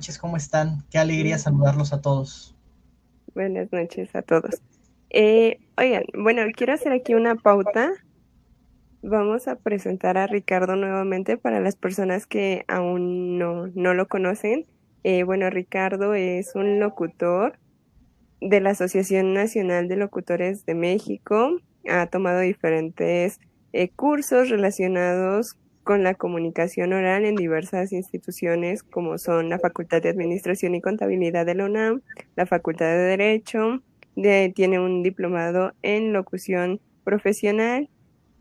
noches, ¿cómo están? Qué alegría saludarlos a todos. Buenas noches a todos. Oigan, bueno, quiero hacer aquí una pauta. Vamos a presentar a Ricardo nuevamente para las personas que aún no lo conocen. Bueno, Ricardo es un locutor de la Asociación Nacional de Locutores de México. Ha tomado diferentes cursos relacionados con la comunicación oral en diversas instituciones como son la Facultad de Administración y Contabilidad de la UNAM, la Facultad de Derecho, tiene un diplomado en locución profesional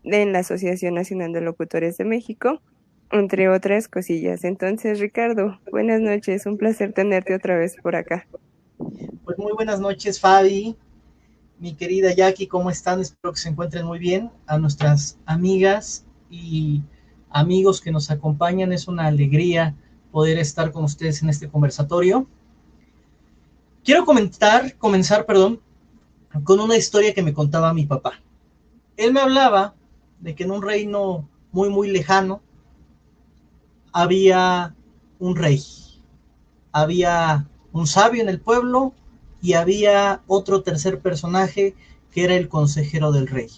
en la Asociación Nacional de Locutores de México, entre otras cosillas. Entonces, Ricardo, buenas noches, un placer tenerte otra vez por acá. Pues muy buenas noches, Fabi, mi querida Jackie, ¿cómo están? Espero que se encuentren muy bien. A nuestras amigas y amigos que nos acompañan, es una alegría poder estar con ustedes en este conversatorio. Quiero comenzar, con una historia que me contaba mi papá. Él me hablaba de que en un reino muy lejano había un rey, había un sabio en el pueblo y había otro tercer personaje que era el consejero del rey.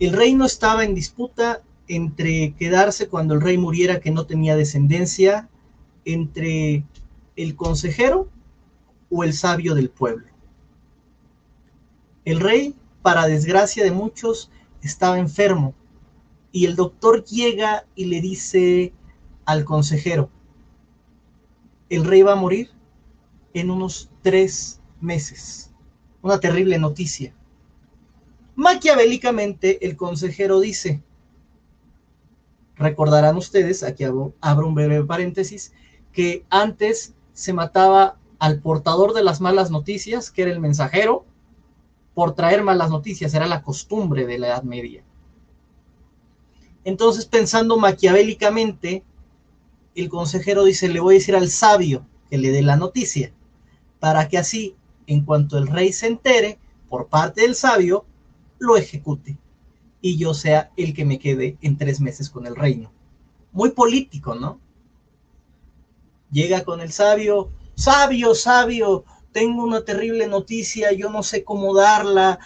El reino estaba en disputa entre quedarse cuando el rey muriera, que no tenía descendencia, entre el consejero o el sabio del pueblo. El rey, para desgracia de muchos, estaba enfermo y el doctor llega y le dice al consejero: el rey va a morir en unos 3 meses. Una terrible noticia. Maquiavélicamente, el consejero dice, recordarán ustedes, aquí abro un breve paréntesis, que antes se mataba al portador de las malas noticias, que era el mensajero, por traer malas noticias, era la costumbre de la Edad Media. Entonces, pensando maquiavélicamente, el consejero dice, le voy a decir al sabio que le dé la noticia, para que así, en cuanto el rey se entere, por parte del sabio, lo ejecute y yo sea el que me quede en 3 meses con el reino. Muy político, ¿no? Llega con el sabio, sabio, tengo una terrible noticia, yo no sé cómo darla,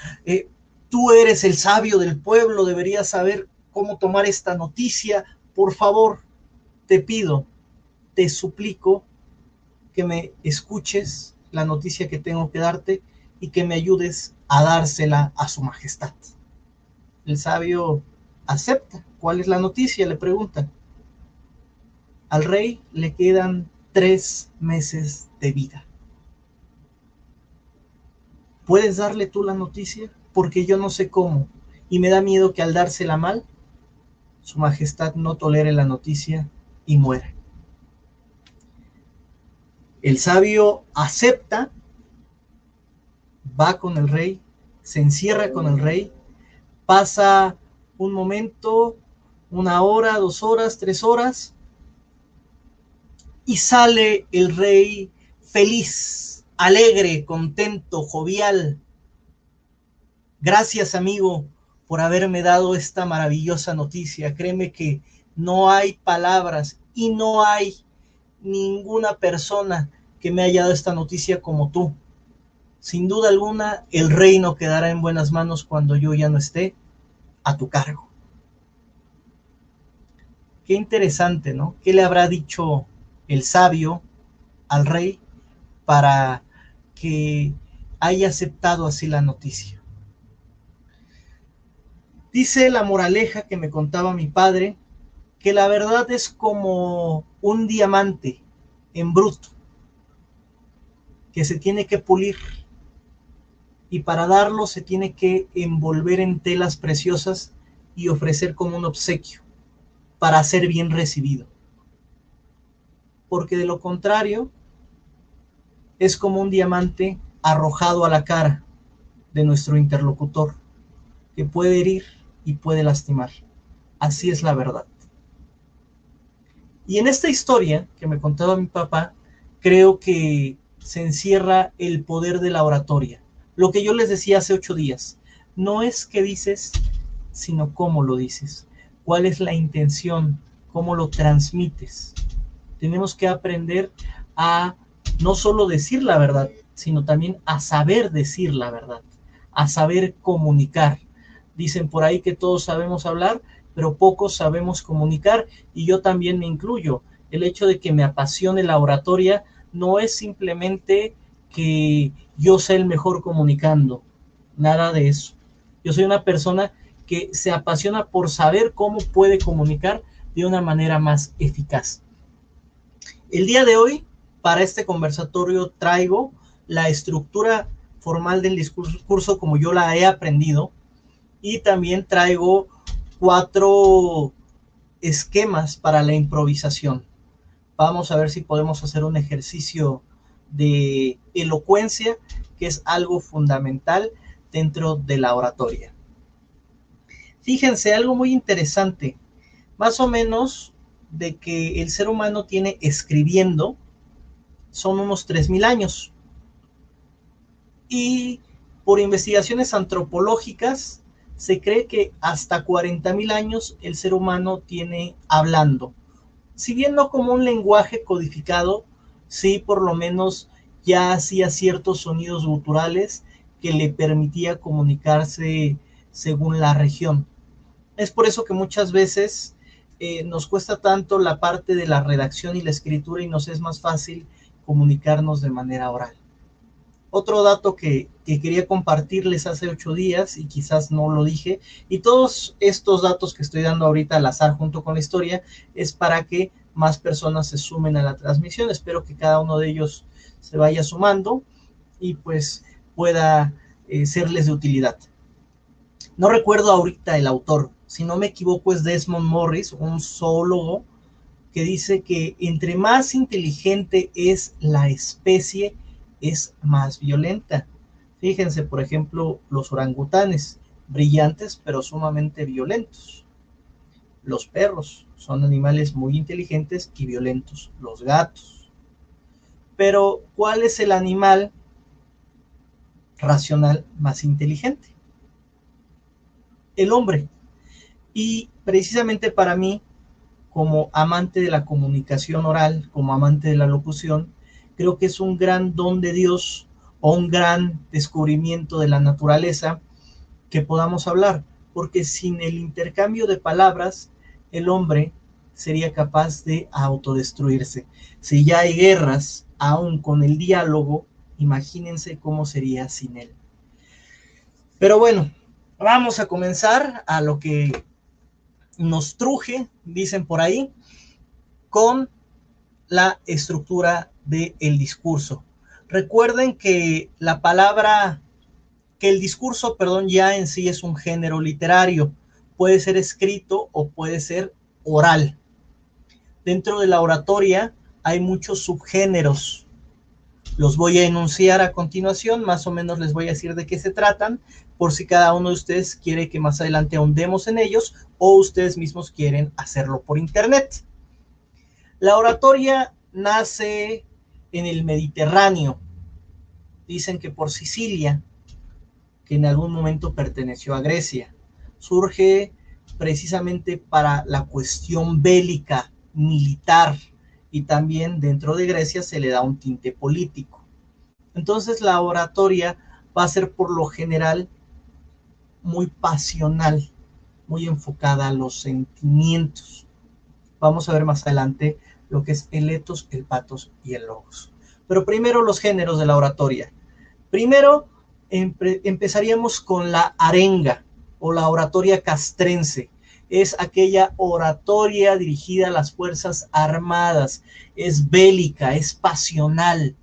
tú eres el sabio del pueblo, deberías saber cómo tomar esta noticia, por favor, te pido, te suplico que me escuches la noticia que tengo que darte y que me ayudes a dársela a su majestad. El sabio acepta. ¿Cuál es la noticia? Le pregunta. Al rey le quedan 3 meses de vida. ¿Puedes darle tú la noticia? Porque yo no sé cómo. Y me da miedo que al dársela mal, su majestad no tolere la noticia y muera. El sabio acepta, va con el rey, se encierra con el rey, pasa un momento, 1 hora, 2 horas, 3 horas, y sale el rey feliz, alegre, contento, jovial. Gracias, amigo, por haberme dado esta maravillosa noticia. Créeme que no hay palabras y no hay ninguna persona que me haya dado esta noticia como tú. Sin duda alguna, el reino quedará en buenas manos cuando yo ya no esté a tu cargo. Qué interesante, ¿no? ¿Qué le habrá dicho el sabio al rey para que haya aceptado así la noticia? Dice la moraleja que me contaba mi padre, que la verdad es como un diamante en bruto, que se tiene que pulir y para darlo se tiene que envolver en telas preciosas y ofrecer como un obsequio para ser bien recibido. Porque de lo contrario, es como un diamante arrojado a la cara de nuestro interlocutor, que puede herir y puede lastimar. Así es la verdad. Y en esta historia que me contaba mi papá, creo que se encierra el poder de la oratoria. Lo que yo les decía hace 8 días, no es qué dices, sino cómo lo dices. ¿Cuál es la intención? ¿Cómo lo transmites? Tenemos que aprender a no solo decir la verdad, sino también a saber decir la verdad, a saber comunicar. Dicen por ahí que todos sabemos hablar, pero pocos sabemos comunicar, y yo también me incluyo. El hecho de que me apasione la oratoria no es simplemente que yo sea el mejor comunicando, nada de eso. Yo soy una persona que se apasiona por saber cómo puede comunicar de una manera más eficaz. El día de hoy, para este conversatorio, traigo la estructura formal del discurso como yo la he aprendido, y también traigo 4 esquemas para la improvisación. Vamos a ver si podemos hacer un ejercicio de elocuencia, que es algo fundamental dentro de la oratoria. Fíjense, algo muy interesante, más o menos de que el ser humano tiene escribiendo son unos 3000 años, y por investigaciones antropológicas se cree que hasta 40,000 años el ser humano tiene hablando. Si bien no como un lenguaje codificado, sí por lo menos ya hacía ciertos sonidos guturales que le permitía comunicarse según la región. Es por eso que muchas veces nos cuesta tanto la parte de la redacción y la escritura, y nos es más fácil comunicarnos de manera oral. Otro dato que quería compartirles hace 8 días, y quizás no lo dije, y todos estos datos que estoy dando ahorita al azar junto con la historia, es para que más personas se sumen a la transmisión. Espero que cada uno de ellos se vaya sumando y pues pueda serles de utilidad. No recuerdo ahorita el autor, si no me equivoco es Desmond Morris, un zoólogo, que dice que entre más inteligente es la especie, es más violenta. Fíjense, por ejemplo, los orangutanes, brillantes pero sumamente violentos. Los perros son animales muy inteligentes y violentos. Los gatos. Pero, ¿cuál es el animal racional más inteligente? El hombre. Y precisamente para mí, como amante de la comunicación oral, como amante de la locución, creo que es un gran don de Dios o un gran descubrimiento de la naturaleza que podamos hablar, porque sin el intercambio de palabras, el hombre sería capaz de autodestruirse. Si ya hay guerras, aún con el diálogo, imagínense cómo sería sin él. Pero bueno, vamos a comenzar a lo que nos truje, dicen por ahí, con la estructura del discurso. Recuerden que la palabra, que el discurso, perdón, ya en sí es un género literario. Puede ser escrito o puede ser oral. Dentro de la oratoria hay muchos subgéneros. Los voy a enunciar a continuación, más o menos les voy a decir de qué se tratan, por si cada uno de ustedes quiere que más adelante ahondemos en ellos, o ustedes mismos quieren hacerlo por internet. La oratoria nace en el Mediterráneo. Dicen que por Sicilia, que en algún momento perteneció a Grecia. Surge precisamente para la cuestión bélica, militar, y también dentro de Grecia se le da un tinte político. Entonces la oratoria va a ser por lo general muy pasional, muy enfocada a los sentimientos. Vamos a ver más adelante lo que es el etos, el patos y el logos. Pero primero los géneros de la oratoria. Primero empezaríamos con la arenga o la oratoria castrense. Es aquella oratoria dirigida a las fuerzas armadas, es bélica, es pasional.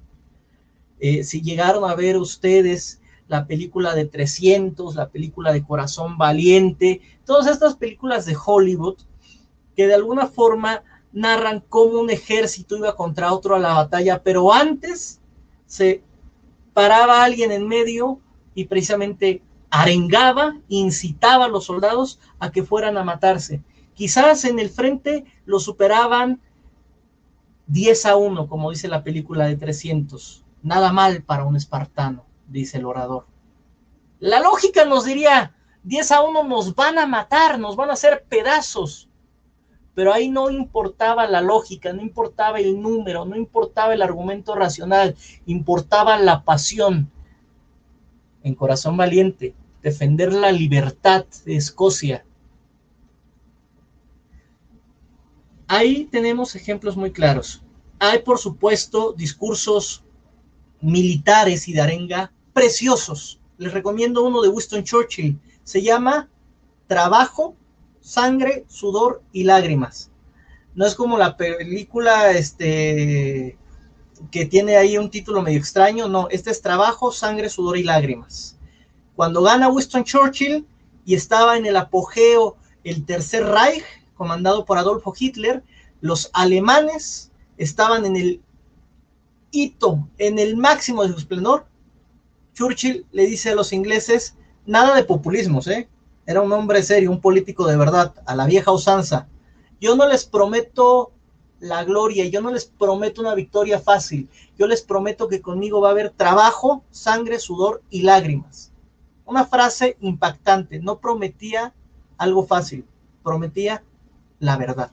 Si llegaron a ver ustedes la película de 300, la película de Corazón Valiente, todas estas películas de Hollywood que de alguna forma narran cómo un ejército iba contra otro a la batalla, pero antes se paraba alguien en medio y precisamente arengaba, incitaba a los soldados a que fueran a matarse. Quizás en el frente lo superaban 10-1, como dice la película de 300. Nada mal para un espartano, dice el orador. La lógica nos diría, 10-1 nos van a matar, nos van a hacer pedazos. pero ahí no importaba la lógica, no importaba el número, no importaba el argumento racional, importaba la pasión. En Corazón Valiente, defender la libertad de Escocia. Ahí tenemos ejemplos muy claros. Hay, por supuesto, discursos militares y de arenga preciosos. Les recomiendo uno de Winston Churchill. Se llama Trabajo, Sangre, Sudor y Lágrimas. No es como la película que tiene ahí un título medio extraño. No, este es Trabajo, Sangre, Sudor y Lágrimas. Cuando gana Winston Churchill y estaba en el apogeo el Tercer Reich, comandado por Adolfo Hitler, los alemanes estaban en el hito, en el máximo de su esplendor. Churchill le dice a los ingleses, nada de populismos, era un hombre serio, un político de verdad, a la vieja usanza. Yo no les prometo la gloria, yo no les prometo una victoria fácil, yo les prometo que conmigo va a haber trabajo, sangre, sudor y lágrimas. Una frase impactante, no prometía algo fácil, prometía la verdad.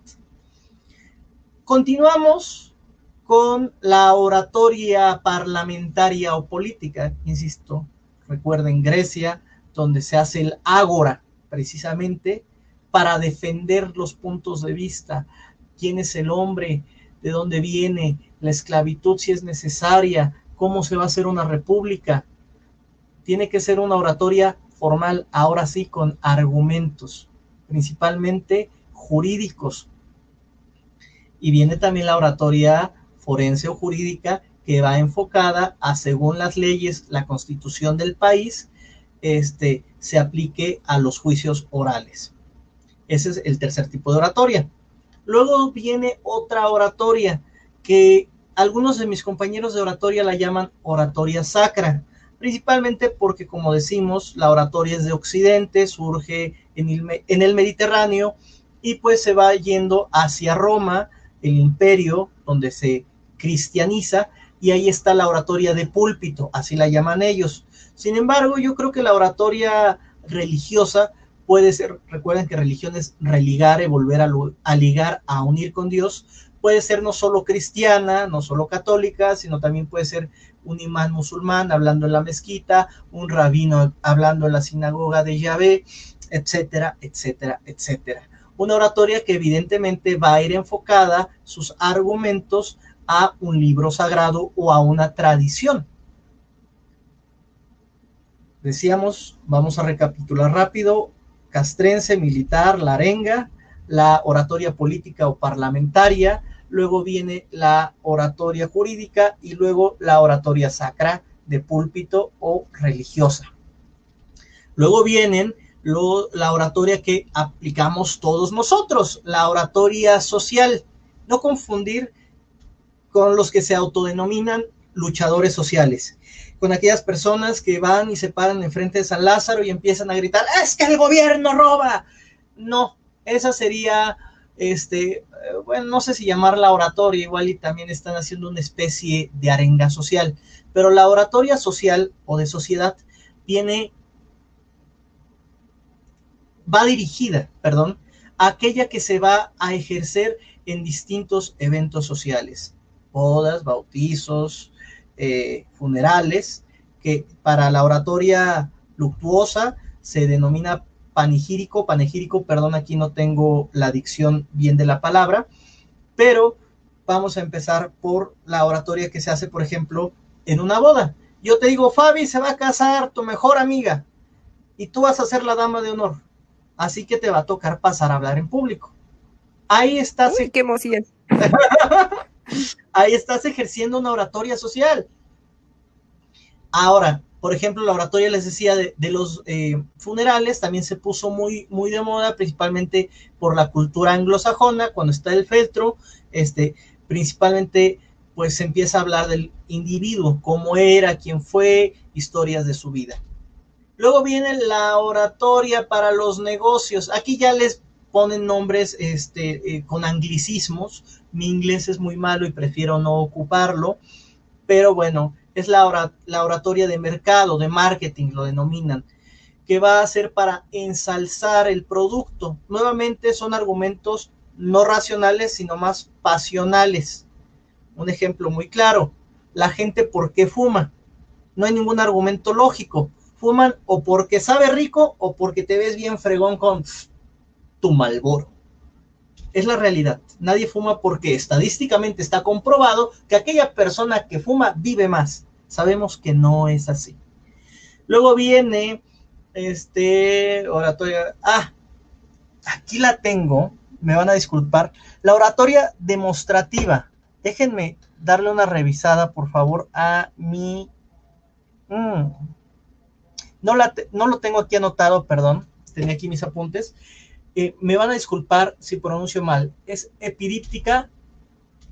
Continuamos con la oratoria parlamentaria o política, insisto, recuerden Grecia, donde se hace el ágora, precisamente para defender los puntos de vista, quién es el hombre, de dónde viene, la esclavitud si es necesaria, cómo se va a hacer una república. Tiene que ser una oratoria formal, ahora sí, con argumentos, principalmente jurídicos. Y viene también la oratoria forense o jurídica, que va enfocada a, según las leyes, la constitución del país, se aplique a los juicios orales. Ese es el tercer tipo de oratoria. Luego viene otra oratoria que algunos de mis compañeros de oratoria la llaman oratoria sacra, principalmente porque, como decimos, la oratoria es de Occidente, surge en el Mediterráneo y pues se va yendo hacia Roma, el imperio, donde se cristianiza, y ahí está la oratoria de púlpito, así la llaman ellos. Sin embargo, yo creo que la oratoria religiosa puede ser, recuerden que religión es religar, volver a ligar, a unir con Dios, puede ser no solo cristiana, no solo católica, sino también puede ser un imán musulmán hablando en la mezquita, un rabino hablando en la sinagoga de Yahvé, etcétera, etcétera, etcétera. Una oratoria que evidentemente va a ir enfocada sus argumentos a un libro sagrado o a una tradición. Decíamos, vamos a recapitular rápido: castrense, militar, la arenga, la oratoria política o parlamentaria, luego viene la oratoria jurídica y luego la oratoria sacra de púlpito o religiosa. Luego vienen la oratoria que aplicamos todos nosotros, la oratoria social. No confundir con los que se autodenominan luchadores sociales, con aquellas personas que van y se paran enfrente de San Lázaro y empiezan a gritar, ¡es que el gobierno roba! No, esa sería, bueno, no sé si llamarla oratoria, igual y también están haciendo una especie de arenga social, pero la oratoria social o de sociedad va dirigida, a aquella que se va a ejercer en distintos eventos sociales, bodas, bautizos, funerales, que para la oratoria luctuosa se denomina panegírico, aquí no tengo la dicción bien de la palabra, pero vamos a empezar por la oratoria que se hace, por ejemplo, en una boda. Yo te digo, Fabi, se va a casar tu mejor amiga, y tú vas a ser la dama de honor, así que te va a tocar pasar a hablar en público. Ahí estás. ¡Uy, qué emoción! Ahí estás ejerciendo una oratoria social. Ahora, por ejemplo, la oratoria, les decía, de los funerales también se puso muy, muy de moda, principalmente por la cultura anglosajona. Cuando está el féretro, principalmente pues se empieza a hablar del individuo, cómo era, quién fue, historias de su vida. Luego viene la oratoria para los negocios. Aquí ya les ponen nombres con anglicismos. Mi inglés es muy malo y prefiero no ocuparlo, pero bueno, es la oratoria de mercado, de marketing, lo denominan, que va a ser para ensalzar el producto. Nuevamente son argumentos no racionales, sino más pasionales. Un ejemplo muy claro, la gente ¿por qué fuma? No hay ningún argumento lógico. Fuman o porque sabe rico o porque te ves bien fregón con tu Marlboro. Es la realidad. Nadie fuma porque estadísticamente está comprobado que aquella persona que fuma vive más. Sabemos que no es así. Luego viene oratoria. Aquí la tengo. Me van a disculpar. La oratoria demostrativa. Déjenme darle una revisada, por favor, a mi... No lo tengo aquí anotado, perdón. Tenía aquí mis apuntes. Me van a disculpar si pronuncio mal. Es epidíptica,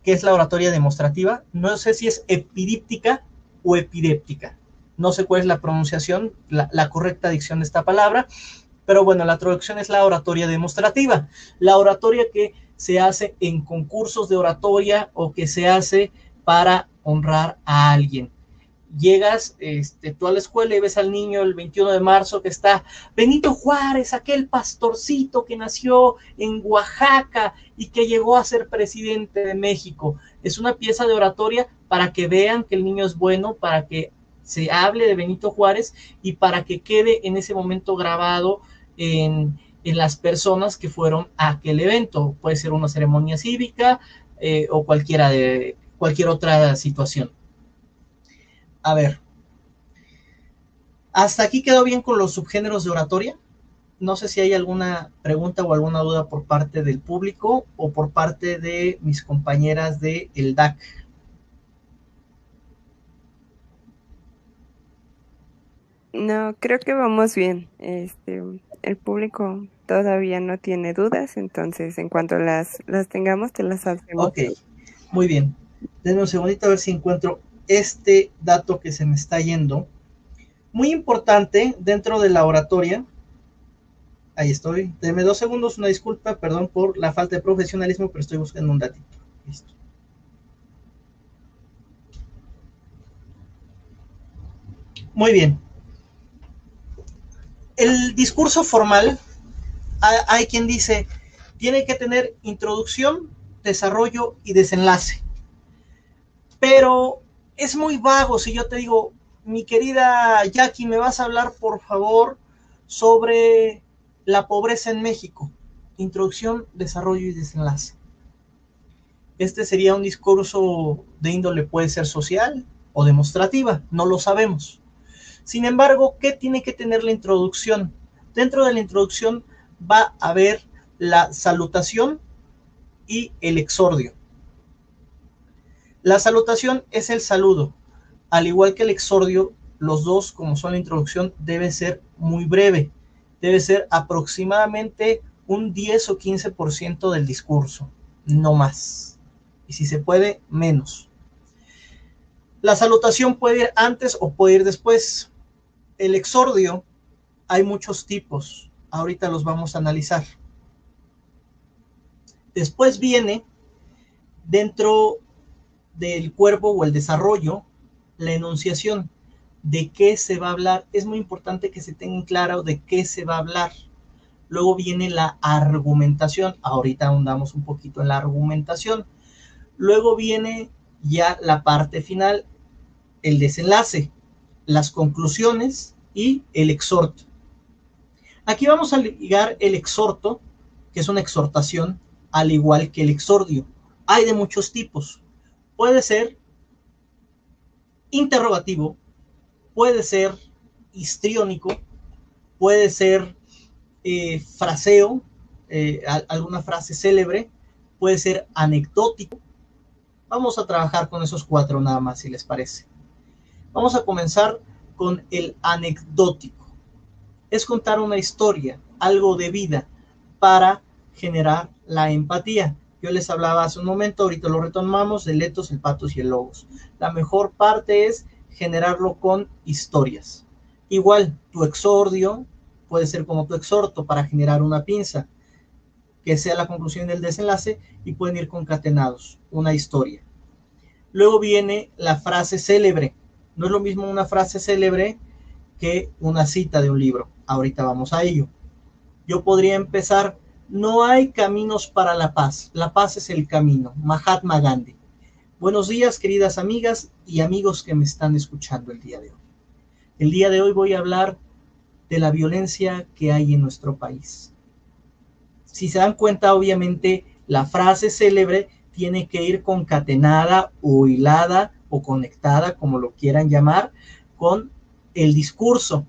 que es la oratoria demostrativa. No sé si es epidíptica o epidéptica. No sé cuál es la pronunciación, la correcta dicción de esta palabra. Pero bueno, la traducción es la oratoria demostrativa. La oratoria que se hace en concursos de oratoria o que se hace para honrar a alguien. Llegas tú a la escuela y ves al niño el 21 de marzo que está Benito Juárez, aquel pastorcito que nació en Oaxaca y que llegó a ser presidente de México. Es una pieza de oratoria para que vean que el niño es bueno, para que se hable de Benito Juárez y para que quede en ese momento grabado en las personas que fueron a aquel evento. Puede ser una ceremonia cívica o cualquier otra situación. A ver, ¿hasta aquí quedó bien con los subgéneros de oratoria? No sé si hay alguna pregunta o alguna duda por parte del público o por parte de mis compañeras de el DAC. No, creo que vamos bien. El público todavía no tiene dudas, entonces en cuanto las tengamos, te las hacemos. Ok, muy bien. Denme un segundito a ver si encuentro este dato que se me está yendo. Muy importante dentro de la oratoria. Ahí estoy. Denme 2 segundos, una disculpa, perdón por la falta de profesionalismo, pero estoy buscando un datito. Listo. Muy bien. El discurso formal, hay quien dice, tiene que tener introducción, desarrollo y desenlace. Pero es muy vago si yo te digo, mi querida Jackie, ¿me vas a hablar, por favor, sobre la pobreza en México? Introducción, desarrollo y desenlace. Este sería un discurso de índole, puede ser social o demostrativa, no lo sabemos. Sin embargo, ¿qué tiene que tener la introducción? Dentro de la introducción va a haber la salutación y el exordio. La salutación es el saludo. Al igual que el exordio, los dos, como son la introducción, debe ser muy breve. Debe ser aproximadamente un 10 o 15% del discurso, no más. Y si se puede, menos. La salutación puede ir antes o puede ir después. El exordio, hay muchos tipos. Ahorita los vamos a analizar. Después viene, dentro del cuerpo o el desarrollo, la enunciación. ¿De qué se va a hablar? Es muy importante que se tenga claro de qué se va a hablar. Luego viene la argumentación. Ahorita ahondamos un poquito en la argumentación. Luego viene ya la parte final, el desenlace, las conclusiones y el exhorto. Aquí vamos a ligar el exhorto, que es una exhortación, al igual que el exordio. Hay de muchos tipos. Puede ser interrogativo, puede ser histriónico, puede ser fraseo, alguna frase célebre, puede ser anecdótico. Vamos a trabajar con esos 4 nada más, si les parece. Vamos a comenzar con el anecdótico. Es contar una historia, algo de vida, para generar la empatía. Yo les hablaba hace un momento, ahorita lo retomamos, el etos, el patos y el logos. La mejor parte es generarlo con historias. Igual, tu exordio puede ser como tu exhorto para generar una pinza, que sea la conclusión del desenlace, y pueden ir concatenados, una historia. Luego viene la frase célebre. No es lo mismo una frase célebre que una cita de un libro. Ahorita vamos a ello. Yo podría empezar No hay caminos para la paz es el camino. Mahatma Gandhi. Buenos días, queridas amigas y amigos que me están escuchando el día de hoy. El día de hoy voy a hablar de la violencia que hay en nuestro país. Si se dan cuenta, obviamente, la frase célebre tiene que ir concatenada o hilada o conectada, como lo quieran llamar, con el discurso.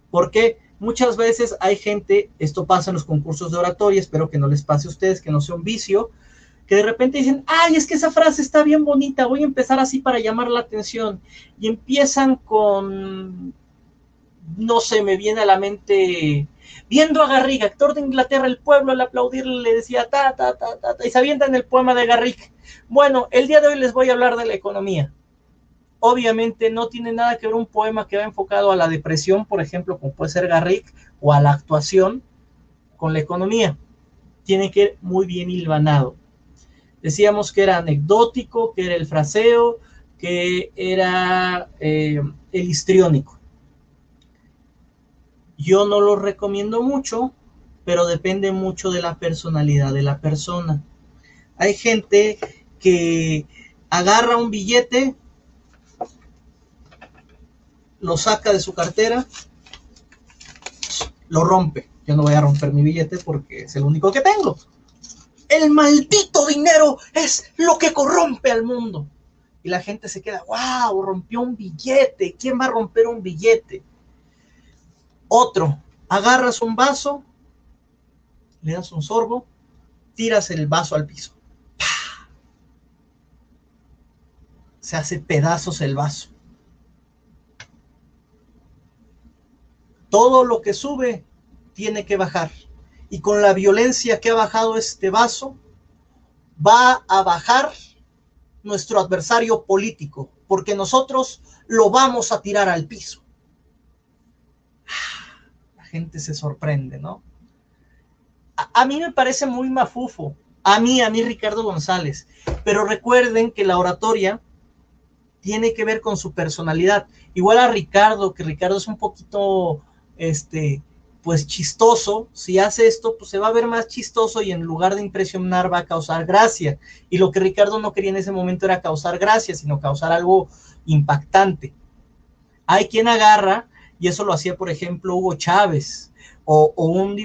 Porque muchas veces hay gente, esto pasa en los concursos de oratoria, espero que no les pase a ustedes, que no sea un vicio, que de repente dicen, ay, es que esa frase está bien bonita, voy a empezar así para llamar la atención. Y empiezan con, no sé, me viene a la mente, viendo a Garrick, actor de Inglaterra, el pueblo al aplaudirle le decía ta, ta, ta, ta, ta, y se avientan el poema de Garrick. Bueno, el día de hoy les voy a hablar de la economía. Obviamente no tiene nada que ver un poema que va enfocado a la depresión, por ejemplo, como puede ser Garrick, o a la actuación con la economía. Tiene que ir muy bien hilvanado. Decíamos que era anecdótico, que era el fraseo, que era el histriónico. Yo no lo recomiendo mucho, pero depende mucho de la personalidad de la persona. Hay gente que agarra un billete, lo saca de su cartera, lo rompe. Yo no voy a romper mi billete porque es el único que tengo. El maldito dinero es lo que corrompe al mundo. Y la gente se queda, wow, rompió un billete. ¿Quién va a romper un billete? Otro, agarras un vaso, le das un sorbo, tiras el vaso al piso. ¡Pah! Se hace pedazos el vaso. Todo lo que sube tiene que bajar. Y con la violencia que ha bajado este vaso, va a bajar nuestro adversario político, porque nosotros lo vamos a tirar al piso. La gente se sorprende, ¿no? A mí me parece muy mafufo, a mí Ricardo González, pero recuerden que la oratoria tiene que ver con su personalidad. Igual a Ricardo, que Ricardo es un poquito, pues chistoso. Si hace esto, pues se va a ver más chistoso y en lugar de impresionar va a causar gracia. Y lo que Ricardo no quería en ese momento era causar gracia, sino causar algo impactante. Hay quien agarra, y eso lo hacía, por ejemplo, Hugo Chávez, o un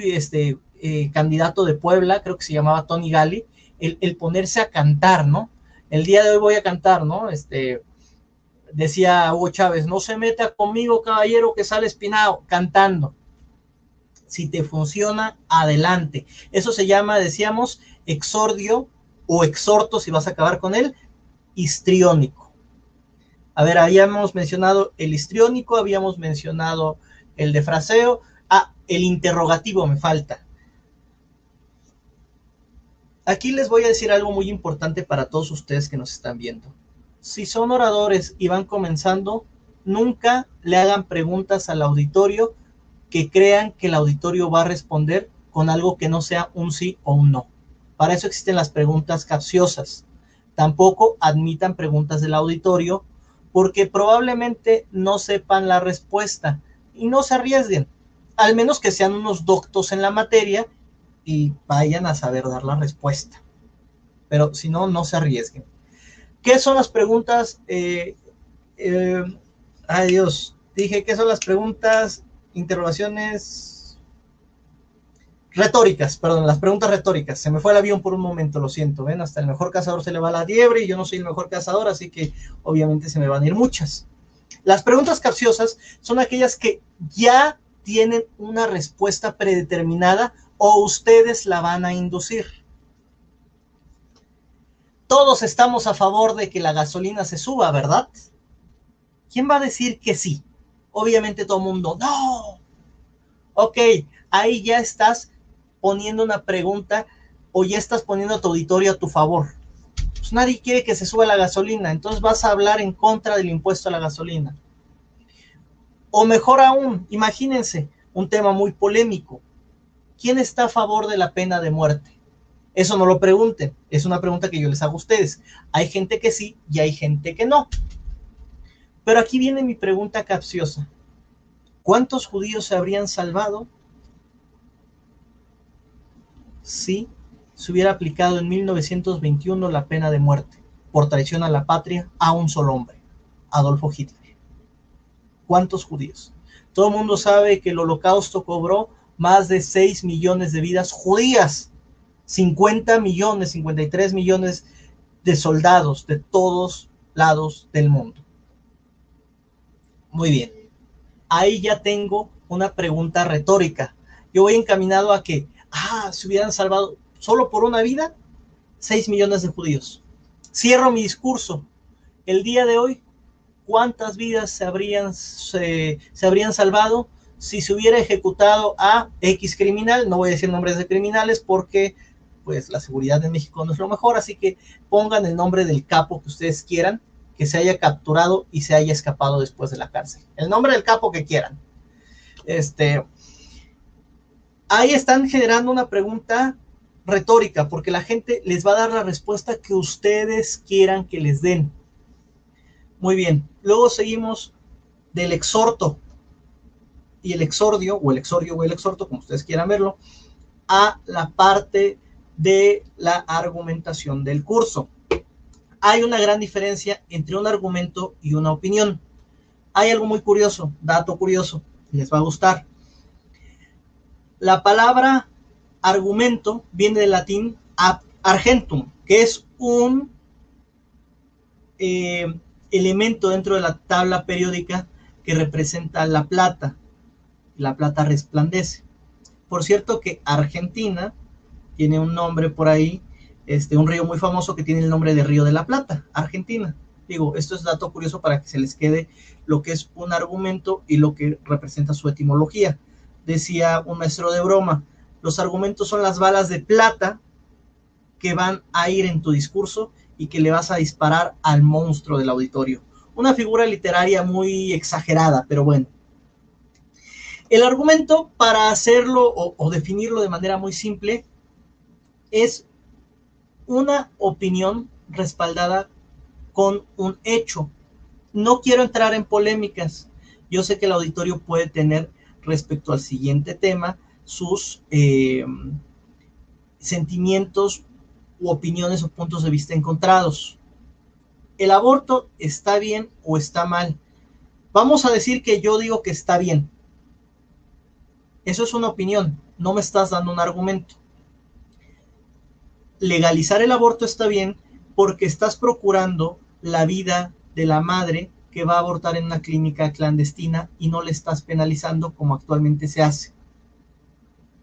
candidato de Puebla, creo que se llamaba Tony Gali, el ponerse a cantar, ¿no? El día de hoy voy a cantar, ¿no? Decía Hugo Chávez, no se meta conmigo, caballero, que sale espinado, cantando. Si te funciona, adelante. Eso se llama, decíamos, exordio o exhorto, si vas a acabar con él, histriónico. A ver, habíamos mencionado el histriónico, habíamos mencionado el de fraseo. Ah, el interrogativo me falta. Aquí les voy a decir algo muy importante para todos ustedes que nos están viendo. Si son oradores y van comenzando, nunca le hagan preguntas al auditorio que crean que el auditorio va a responder con algo que no sea un sí o un no. Para eso existen las preguntas capciosas. Tampoco admitan preguntas del auditorio porque probablemente no sepan la respuesta y no se arriesguen, al menos que sean unos doctos en la materia y vayan a saber dar la respuesta. Pero si no, no se arriesguen. ¿Qué son las preguntas? Ay Dios, dije, ¿qué son las preguntas? Interrogaciones retóricas, perdón, las preguntas retóricas. Se me fue el avión por un momento, lo siento, ¿ven? Hasta el mejor cazador se le va la liebre y yo no soy el mejor cazador, así que obviamente se me van a ir muchas. Las preguntas capciosas son aquellas que ya tienen una respuesta predeterminada o ustedes la van a inducir. Todos estamos a favor de que la gasolina se suba, ¿verdad? ¿Quién va a decir que sí? Obviamente todo el mundo, ¡no! Ok, ahí ya estás poniendo una pregunta o ya estás poniendo a tu auditorio a tu favor. Pues nadie quiere que se suba la gasolina, entonces vas a hablar en contra del impuesto a la gasolina. O mejor aún, imagínense, un tema muy polémico. ¿Quién está a favor de la pena de muerte? Eso no lo pregunten, es una pregunta que yo les hago a ustedes. Hay gente que sí y hay gente que no. Pero aquí viene mi pregunta capciosa. ¿Cuántos judíos se habrían salvado si se hubiera aplicado en 1921 la pena de muerte por traición a la patria a un solo hombre, Adolfo Hitler? ¿Cuántos judíos? Todo el mundo sabe que el Holocausto cobró más de 6 millones de vidas judías, 50 millones, 53 millones de soldados de todos lados del mundo. Muy bien, ahí ya tengo una pregunta retórica. Yo voy encaminado a que, se hubieran salvado solo por una vida 6 millones de judíos. Cierro mi discurso. El día de hoy, ¿cuántas vidas se habrían salvado si se hubiera ejecutado a X criminal? No voy a decir nombres de criminales porque pues la seguridad en México no es lo mejor, así que pongan el nombre del capo que ustedes quieran, que se haya capturado y se haya escapado después de la cárcel. El nombre del capo que quieran. Ahí están generando una pregunta retórica, porque la gente les va a dar la respuesta que ustedes quieran que les den. Muy bien, luego seguimos del exhorto y el exordio, o el exordio o el exhorto, como ustedes quieran verlo, a la parte de la argumentación del curso. Hay una gran diferencia entre un argumento y una opinión. Hay algo muy curioso, dato curioso, les va a gustar. La palabra argumento viene del latín argentum, que es un elemento dentro de la tabla periódica que representa la plata. La plata resplandece. Por cierto que Argentina tiene un nombre por ahí, un río muy famoso que tiene el nombre de Río de la Plata, Argentina. Digo, esto es dato curioso para que se les quede lo que es un argumento y lo que representa su etimología. Decía un maestro de broma, los argumentos son las balas de plata que van a ir en tu discurso y que le vas a disparar al monstruo del auditorio. Una figura literaria muy exagerada, pero bueno. El argumento, para hacerlo o definirlo de manera muy simple, es una opinión respaldada con un hecho. No quiero entrar en polémicas. Yo sé que el auditorio puede tener respecto al siguiente tema sus sentimientos u opiniones o puntos de vista encontrados. ¿El aborto está bien o está mal? Vamos a decir que yo digo que está bien. Eso es una opinión, no me estás dando un argumento. Legalizar el aborto está bien porque estás procurando la vida de la madre que va a abortar en una clínica clandestina y no le estás penalizando como actualmente se hace.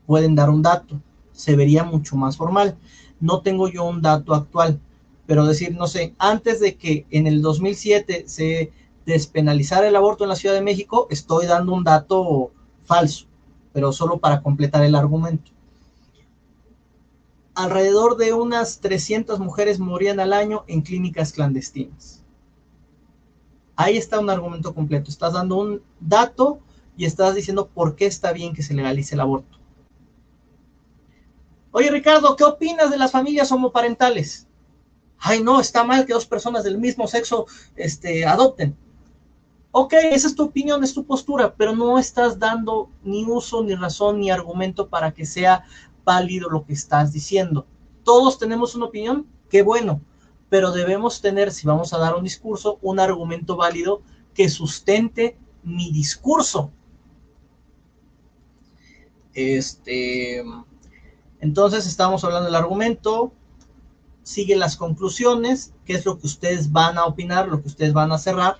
Pueden dar un dato, se vería mucho más formal. No tengo yo un dato actual, pero decir, no sé, antes de que en el 2007 se despenalizara el aborto en la Ciudad de México, estoy dando un dato falso, pero solo para completar el argumento. Alrededor de unas 300 mujeres morían al año en clínicas clandestinas. Ahí está un argumento completo. Estás dando un dato y estás diciendo por qué está bien que se legalice el aborto. Oye, Ricardo, ¿qué opinas de las familias homoparentales? Ay, no, está mal que dos personas del mismo sexo adopten. Ok, esa es tu opinión, es tu postura, pero no estás dando ni uso, ni razón, ni argumento para que sea válido lo que estás diciendo. Todos tenemos una opinión, qué bueno, pero debemos tener, si vamos a dar un discurso, un argumento válido que sustente mi discurso. Entonces estamos hablando del argumento, sigue las conclusiones, qué es lo que ustedes van a opinar, lo que ustedes van a cerrar,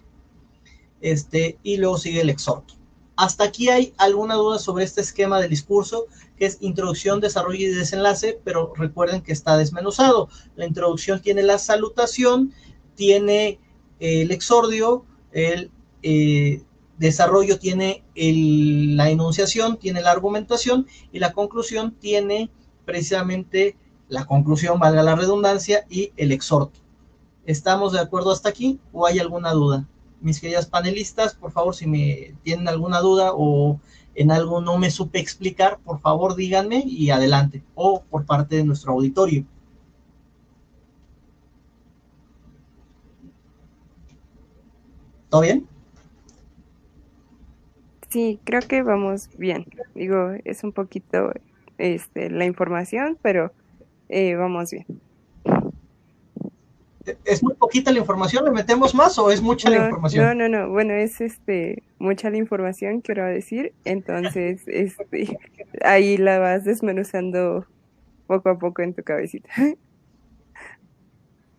y luego sigue el exhorto. ¿Hasta aquí hay alguna duda sobre este esquema del discurso, que es introducción, desarrollo y desenlace? Pero recuerden que está desmenuzado. La introducción tiene la salutación, tiene el exordio, el desarrollo tiene la enunciación, tiene la argumentación, y la conclusión tiene precisamente la conclusión, valga la redundancia, y el exhorto. ¿Estamos de acuerdo hasta aquí o hay alguna duda? Mis queridas panelistas, por favor, si me tienen alguna duda o en algo no me supe explicar, por favor díganme y adelante, o por parte de nuestro auditorio. ¿Todo bien? Sí, creo que vamos bien. Digo, es un poquito la información, pero vamos bien. ¿Es muy poquita la información? ¿Le metemos más o es mucha la información? No. Bueno, es mucha la información, quiero decir. Entonces, ahí la vas desmenuzando poco a poco en tu cabecita.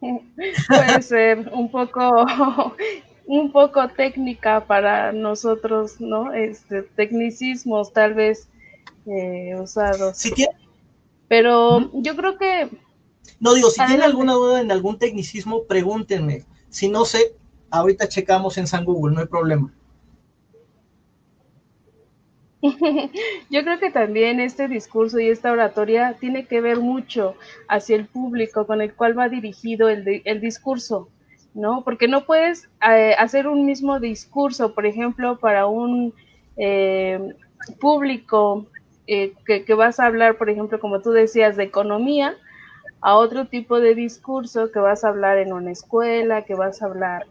Puede ser un poco técnica para nosotros, ¿no? Tecnicismos tal vez usados. Si tiene, Pero yo creo que... No, digo, si tiene Adelante. alguna duda en algún tecnicismo, pregúntenme. Si no sé, ahorita checamos en San Google, no hay problema. Yo creo que también este discurso y esta oratoria tiene que ver mucho hacia el público con el cual va dirigido el discurso, ¿no? Porque no puedes hacer un mismo discurso, por ejemplo, para un público que vas a hablar, por ejemplo, como tú decías, de economía, a otro tipo de discurso que vas a hablar en una escuela, que vas a hablar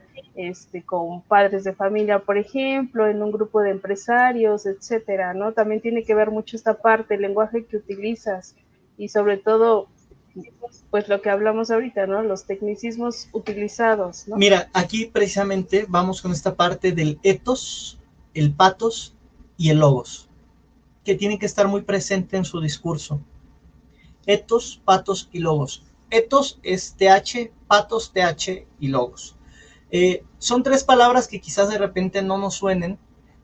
con padres de familia, por ejemplo, en un grupo de empresarios, etcétera, ¿no? También tiene que ver mucho esta parte, el lenguaje que utilizas y sobre todo, pues lo que hablamos ahorita, ¿no? Los tecnicismos utilizados, ¿no? Mira, aquí precisamente vamos con esta parte del ethos, el pathos y el logos, que tienen que estar muy presente en su discurso. Ethos, pathos y logos. Ethos es TH, pathos TH y logos. Son tres palabras que quizás de repente no nos suenen,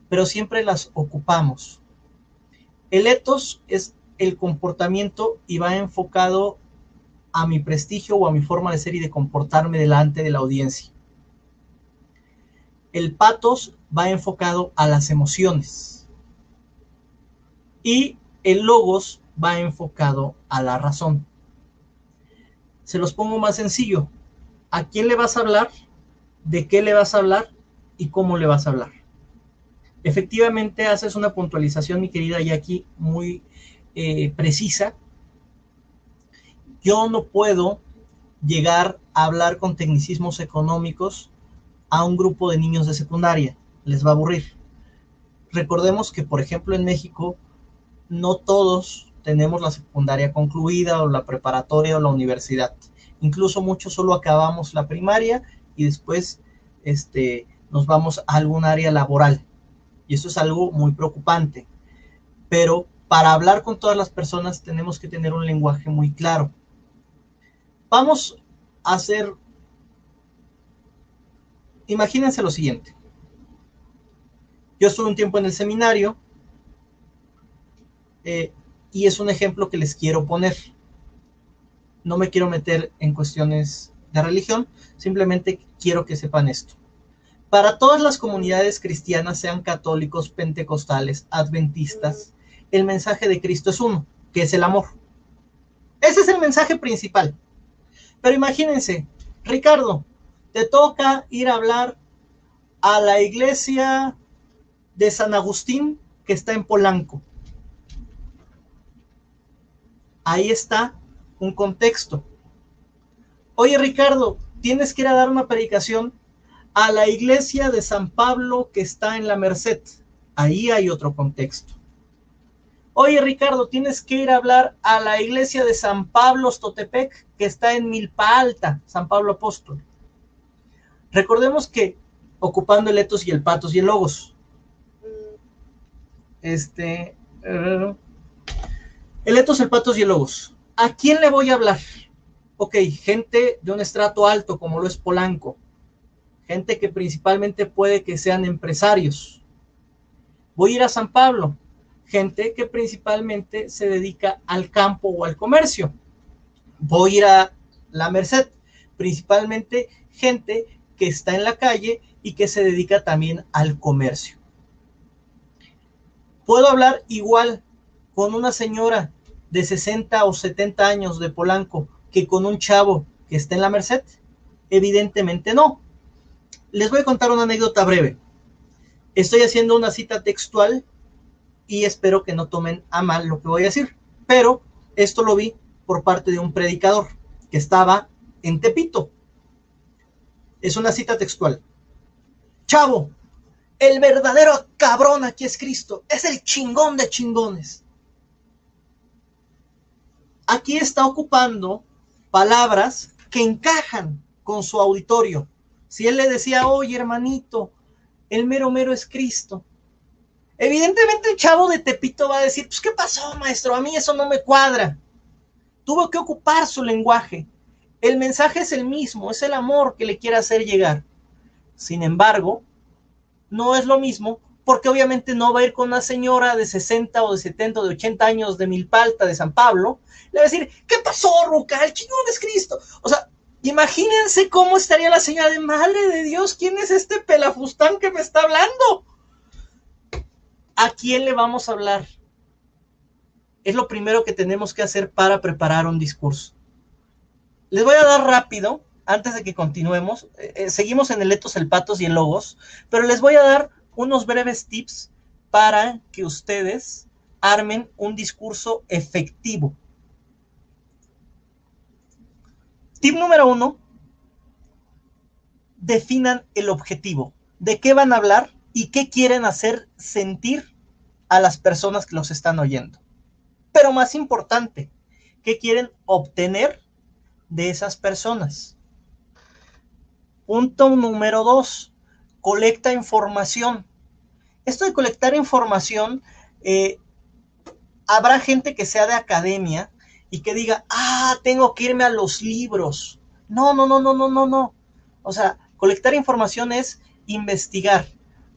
pero siempre las ocupamos. El ethos es el comportamiento y va enfocado a mi prestigio o a mi forma de ser y de comportarme delante de la audiencia. El pathos va enfocado a las emociones y el logos va enfocado a la razón. Se los pongo más sencillo. ¿A quién le vas a hablar? ¿De qué le vas a hablar? ¿Y cómo le vas a hablar? Efectivamente haces una puntualización, mi querida Jackie, muy precisa. Yo no puedo llegar a hablar con tecnicismos económicos a un grupo de niños de secundaria. Les va a aburrir. Recordemos que, por ejemplo, en México no todos tenemos la secundaria concluida o la preparatoria o la universidad. Incluso muchos solo acabamos la primaria y después nos vamos a algún área laboral. Y eso es algo muy preocupante. Pero para hablar con todas las personas tenemos que tener un lenguaje muy claro. Vamos a hacer... Imagínense lo siguiente. Yo estuve un tiempo en el seminario y es un ejemplo que les quiero poner. No me quiero meter en cuestiones de religión, simplemente quiero que sepan esto. Para todas las comunidades cristianas, sean católicos, pentecostales, adventistas, el mensaje de Cristo es uno, que es el amor. Ese es el mensaje principal. Pero imagínense, Ricardo, te toca ir a hablar a la iglesia de San Agustín que está en Polanco. Ahí está un contexto. Oye, Ricardo, tienes que ir a dar una predicación a la iglesia de San Pablo que está en la Merced. Ahí hay otro contexto. Oye, Ricardo, tienes que ir a hablar a la iglesia de San Pablo Stotepec que está en Milpa Alta, San Pablo Apóstol. Recordemos que ocupando el ethos y el pathos y el logos. El ethos, el pathos y el logos. ¿A quién le voy a hablar? Ok, gente de un estrato alto como lo es Polanco. Gente que principalmente puede que sean empresarios. Voy a ir a San Pablo. Gente que principalmente se dedica al campo o al comercio. Voy a ir a la Merced. Principalmente gente que está en la calle y que se dedica también al comercio. Puedo hablar igual con una señora de 60 o 70 años de Polanco que con un chavo que está en la Merced. Evidentemente no. Les voy a contar una anécdota breve. Estoy haciendo una cita textual y espero que no tomen a mal lo que voy a decir, pero esto lo vi por parte de un predicador que estaba en Tepito. Es una cita textual. Chavo, el verdadero cabrón aquí es Cristo, es el chingón de chingones. aquí está ocupando palabras que encajan con su auditorio. Si él le decía, oye, hermanito, el mero mero es Cristo, evidentemente el chavo de Tepito va a decir, pues, ¿qué pasó, maestro? A mí eso no me cuadra. Tuvo que ocupar su lenguaje. El mensaje es el mismo, es el amor que le quiere hacer llegar. Sin embargo, no es lo mismo, porque obviamente no va a ir con una señora de 60 o de 70 o de 80 años de Milpalta, de San Pablo, le va a decir, ¿qué pasó, ruca? El chingón es Cristo. O sea, imagínense cómo estaría la señora de, madre de Dios, ¿quién es este pelafustán que me está hablando? ¿A quién le vamos a hablar? Es lo primero que tenemos que hacer para preparar un discurso. Les voy a dar rápido, antes de que continuemos, seguimos en el etos, el patos y el logos, pero les voy a dar unos breves tips para que ustedes armen un discurso efectivo. Tip número 1, definan el objetivo. ¿De qué van a hablar y qué quieren hacer sentir a las personas que los están oyendo? Pero más importante, ¿qué quieren obtener de esas personas? Punto número 2, colecta información. Esto de colectar información, habrá gente que sea de academia y que diga, tengo que irme a los libros. No. O sea, colectar información es investigar.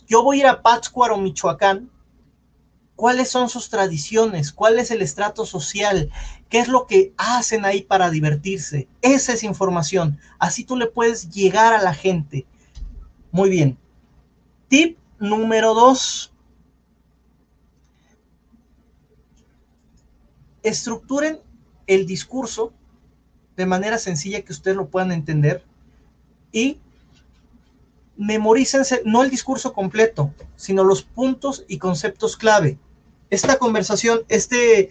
Yo voy a ir a Pátzcuaro, Michoacán. ¿Cuáles son sus tradiciones? ¿Cuál es el estrato social? ¿Qué es lo que hacen ahí para divertirse? Esa es información. Así tú le puedes llegar a la gente. Muy bien. Tip número 2. Estructuren el discurso de manera sencilla que ustedes lo puedan entender y memorícense, no el discurso completo, sino los puntos y conceptos clave. Esta conversación, este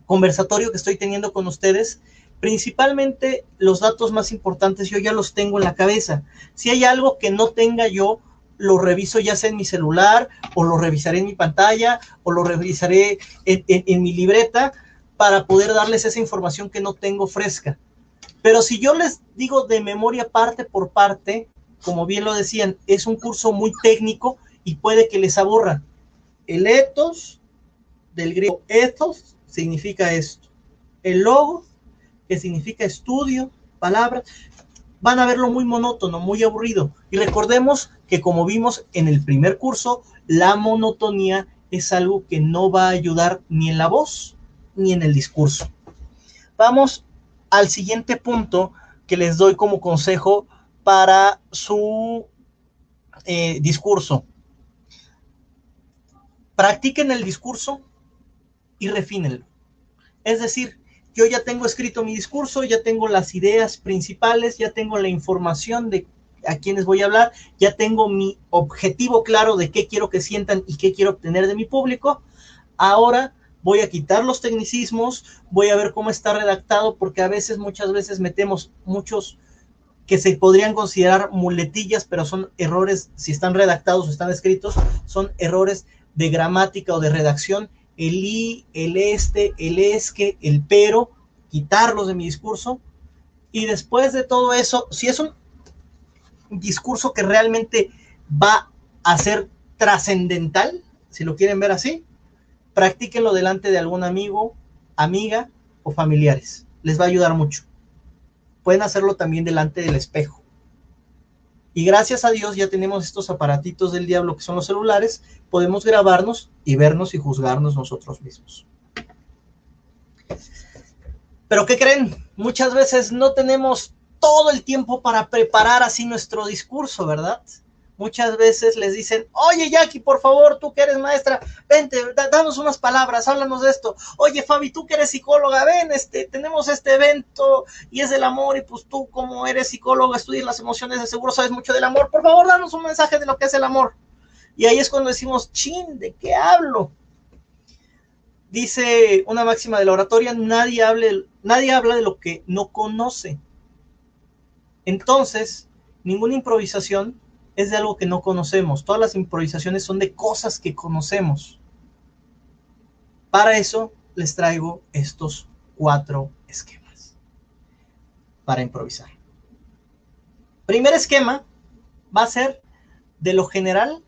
conversatorio que estoy teniendo con ustedes, principalmente los datos más importantes yo ya los tengo en la cabeza. Si hay algo que no tenga yo, lo reviso ya sea en mi celular, o lo revisaré en mi pantalla, o lo revisaré en mi libreta, para poder darles esa información que no tengo fresca. Pero si yo les digo de memoria parte por parte, como bien lo decían, es un curso muy técnico y puede que les aburra. El ethos, del griego ethos, significa esto. El logos, que significa estudio, palabras, van a verlo muy monótono, muy aburrido. Y recordemos que, como vimos en el primer curso, la monotonía es algo que no va a ayudar ni en la voz ni en el discurso. Vamos al siguiente punto que les doy como consejo para su discurso. Practiquen el discurso y refínenlo. Es decir, yo ya tengo escrito mi discurso, ya tengo las ideas principales, ya tengo la información de a quiénes voy a hablar, ya tengo mi objetivo claro de qué quiero que sientan y qué quiero obtener de mi público. Ahora voy a quitar los tecnicismos, voy a ver cómo está redactado, porque muchas veces metemos muchos que se podrían considerar muletillas, pero son errores, si están redactados o están escritos, son errores de gramática o de redacción. El y, el este, el es que, el pero, quitarlos de mi discurso. Y después de todo eso, si es un discurso que realmente va a ser trascendental, si lo quieren ver así, practíquenlo delante de algún amigo, amiga o familiares. Les va a ayudar mucho. Pueden hacerlo también delante del espejo. Y gracias a Dios ya tenemos estos aparatitos del diablo que son los celulares. Podemos grabarnos y vernos y juzgarnos nosotros mismos. Pero ¿qué creen? Muchas veces no tenemos todo el tiempo para preparar así nuestro discurso, ¿verdad? Muchas veces les dicen, oye Jackie, por favor, tú que eres maestra, vente, danos unas palabras, háblanos de esto. Oye Fabi, tú que eres psicóloga, ven, tenemos este evento y es del amor, y pues tú como eres psicóloga, estudias las emociones, de seguro sabes mucho del amor, por favor, danos un mensaje de lo que es el amor. Y ahí es cuando decimos, chin, ¿de qué hablo? Dice una máxima de la oratoria, nadie habla de lo que no conoce. Entonces, ninguna improvisación es de algo que no conocemos. Todas las improvisaciones son de cosas que conocemos. Para eso les traigo estos 4 esquemas para improvisar. Primer esquema va a ser de lo general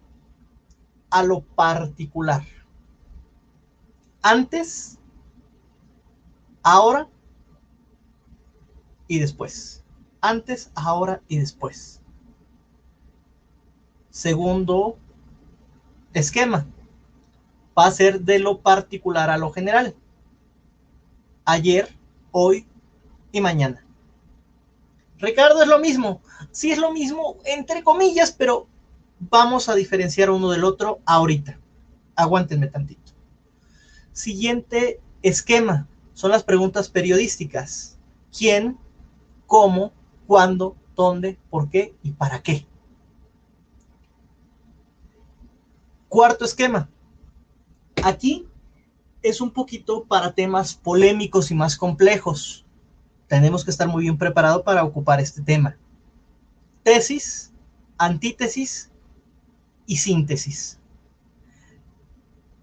a lo particular. Antes, ahora y después. Antes, ahora y después. Segundo esquema va a ser de lo particular a lo general. Ayer, hoy y mañana. Ricardo, es lo mismo. Sí, es lo mismo, entre comillas, pero vamos a diferenciar uno del otro ahorita. Aguántenme tantito. Siguiente esquema son las preguntas periodísticas. ¿Quién? ¿Cómo? ¿Cuándo? ¿Dónde? ¿Por qué? ¿Y para qué? Cuarto esquema. Aquí es un poquito para temas polémicos y más complejos. Tenemos que estar muy bien preparados para ocupar este tema. Tesis, antítesis y síntesis.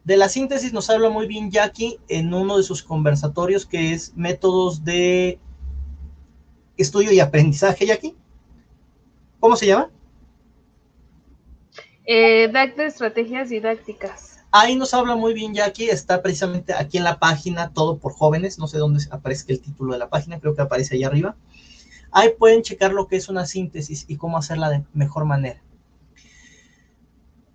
De la síntesis nos habla muy bien Jackie en uno de sus conversatorios, que es métodos de estudio y aprendizaje. Jackie, ¿cómo se llama? De estrategias didácticas. Ahí nos habla muy bien Jackie, está precisamente aquí en la página, todo por jóvenes, no sé dónde aparece el título de la página, creo que aparece ahí arriba. Ahí pueden checar lo que es una síntesis y cómo hacerla de mejor manera.